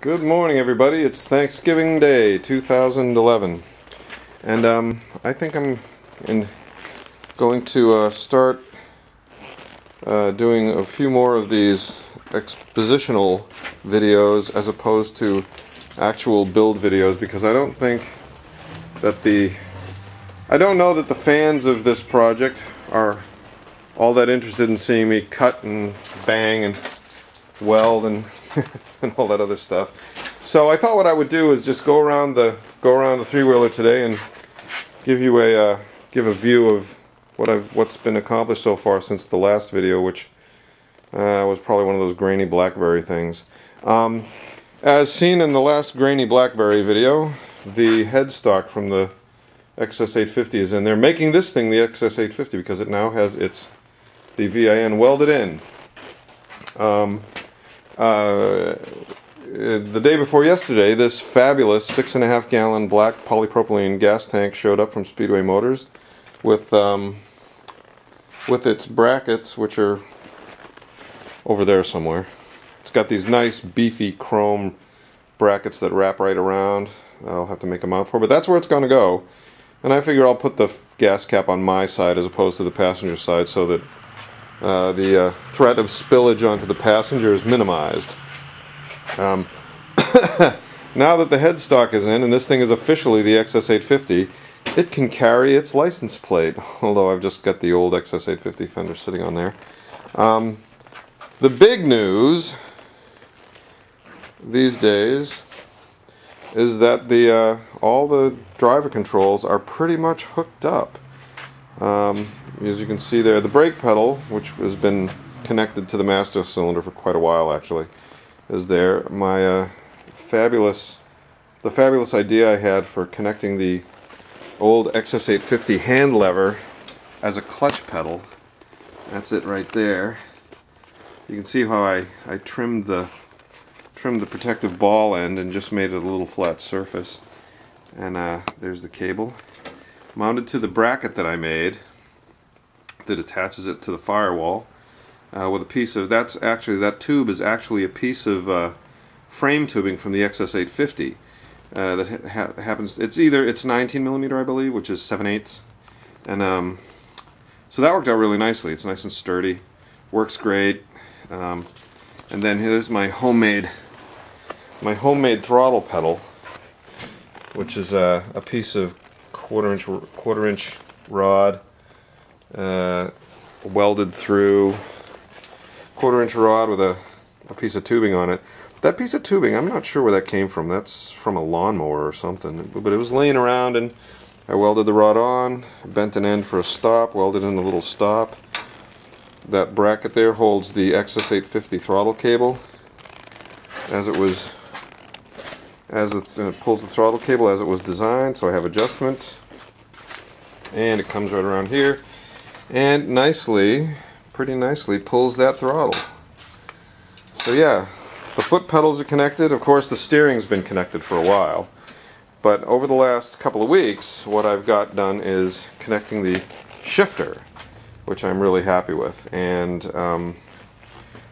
Good morning, everybody. It's Thanksgiving Day 2011, and I think I'm going to start doing a few more of these expositional videos as opposed to actual build videos, because I don't think that I don't know that the fans of this project are all that interested in seeing me cut and bang and weld and and all that other stuff. So I thought what I would do is just go around the three-wheeler today and give you a view of what's been accomplished so far since the last video, which was probably one of those grainy BlackBerry things. As seen in the last grainy BlackBerry video, the headstock from the XS850 is in there, making this thing the XS850 because it now has the VIN welded in. The day before yesterday, this fabulous 6.5 gallon black polypropylene gas tank showed up from Speedway Motors with its brackets, which are over there somewhere. It's got these nice beefy chrome brackets that wrap right around. I'll have to make a mount for, but that's where it's going to go. And I figure I'll put the gas cap on my side as opposed to the passenger side, so that the threat of spillage onto the passenger is minimized. Now that the headstock is in and this thing is officially the XS850, it can carry its license plate, although I've just got the old XS850 fender sitting on there. The big news these days is that all the driver controls are pretty much hooked up. As you can see there, the brake pedal, which has been connected to the master cylinder for quite a while actually, is there. The fabulous idea I had for connecting the old XS850 hand lever as a clutch pedal, that's it right there. You can see how I trimmed the protective ball end and just made it a little flat surface. And there's the cable mounted to the bracket that I made that attaches it to the firewall with a piece of, that tube is actually a piece of frame tubing from the XS850 that happens, it's 19mm I believe, which is 7/8, and so that worked out really nicely. It's nice and sturdy, works great. And then here's my homemade throttle pedal, which is a piece of quarter inch rod, welded through, quarter-inch rod with a piece of tubing on it. That piece of tubing, I'm not sure where that came from. That's from a lawnmower or something. But it was laying around, and I welded the rod on, bent an end for a stop, welded in a little stop. That bracket there holds the XS850 throttle cable, and it pulls the throttle cable as it was designed. So I have adjustment, and it comes right around here, and pretty nicely pulls that throttle. So yeah, the foot pedals are connected. Of course, the steering's been connected for a while, but over the last couple of weeks, what I've got done is connecting the shifter, which I'm really happy with. And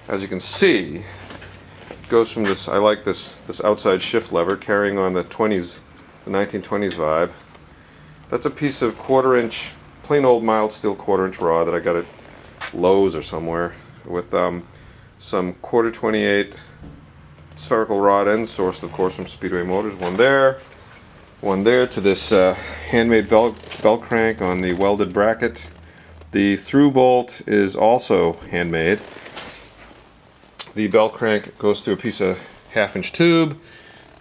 as you can see, it goes from this. I like this outside shift lever carrying on the 1920s vibe. That's a piece of quarter-inch, plain old mild steel quarter-inch rod that I got at Lowe's or somewhere, with some 1/4-28 spherical rod ends, sourced of course from Speedway Motors. One there to this handmade bell crank on the welded bracket. The through bolt is also handmade. The bell crank goes through a piece of 1/2-inch tube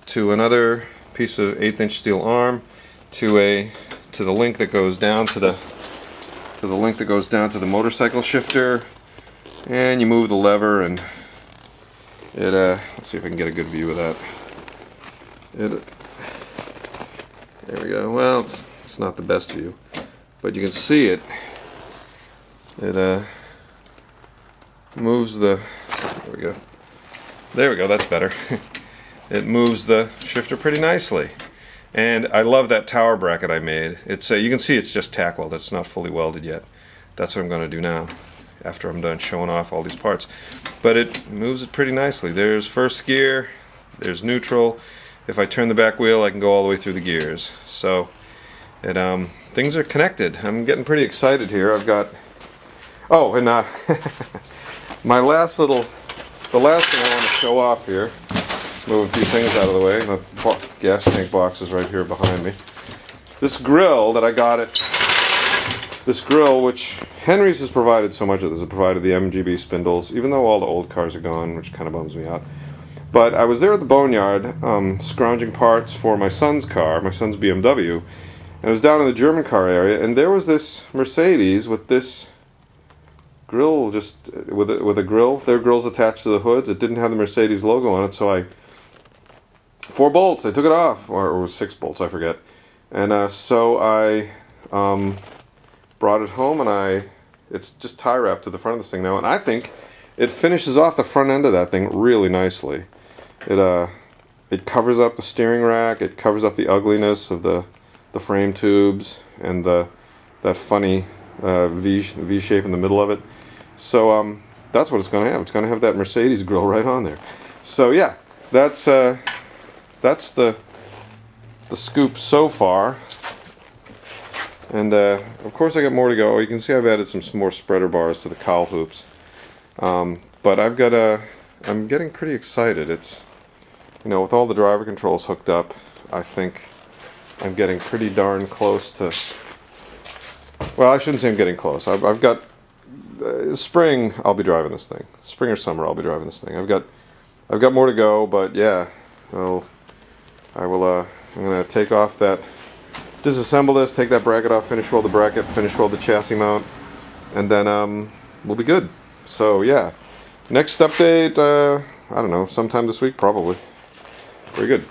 to another piece of 1/8-inch steel arm to the link that goes down to the motorcycle shifter, and you move the lever, and it let's see if I can get a good view of that. There we go. Well, it's not the best view, but you can see it. It moves the, there we go, that's better. It moves the shifter pretty nicely. And I love that tower bracket I made. It's you can see it's just tack welded. It's not fully welded yet. That's what I'm going to do now, after I'm done showing off all these parts. But it moves it pretty nicely. There's first gear, there's neutral. If I turn the back wheel, I can go all the way through the gears. So things are connected. I'm getting pretty excited here. I've got, oh, and the last thing I want to show off here, move a few things out of the way. The gas tank box is right here behind me. This grill that I got this grill, which Henry's has provided so much of this. It provided the MGB spindles, even though all the old cars are gone, which kind of bums me out. But I was there at the boneyard scrounging parts for my son's car, my son's BMW, and I was down in the German car area, and there was this Mercedes with this grill, just with a grill. There were grills attached to the hoods. It didn't have the Mercedes logo on it, so 4 bolts, I took it off, or it was 6 bolts, I forget. And so I brought it home, and it's just tie wrapped to the front of this thing now, and I think it finishes off the front end of that thing really nicely. It covers up the steering rack, it covers up the ugliness of the frame tubes and that funny V shape in the middle of it. So that's what it's going to have. It's going to have that Mercedes grill right on there. So yeah, that's the scoop so far. And of course I got more to go. You can see I've added some more spreader bars to the cowl hoops. But I'm getting pretty excited. It's, you know, with all the driver controls hooked up, I think I'm getting pretty darn close to, well, I shouldn't say I'm getting close. I've got, spring I'll be driving this thing. Spring or summer I'll be driving this thing. I've got more to go, but yeah, I'm gonna take off that, disassemble this, take that bracket off, finish weld the bracket, finish weld the chassis mount, and then we'll be good. So yeah, next update, I don't know, sometime this week probably. Very good.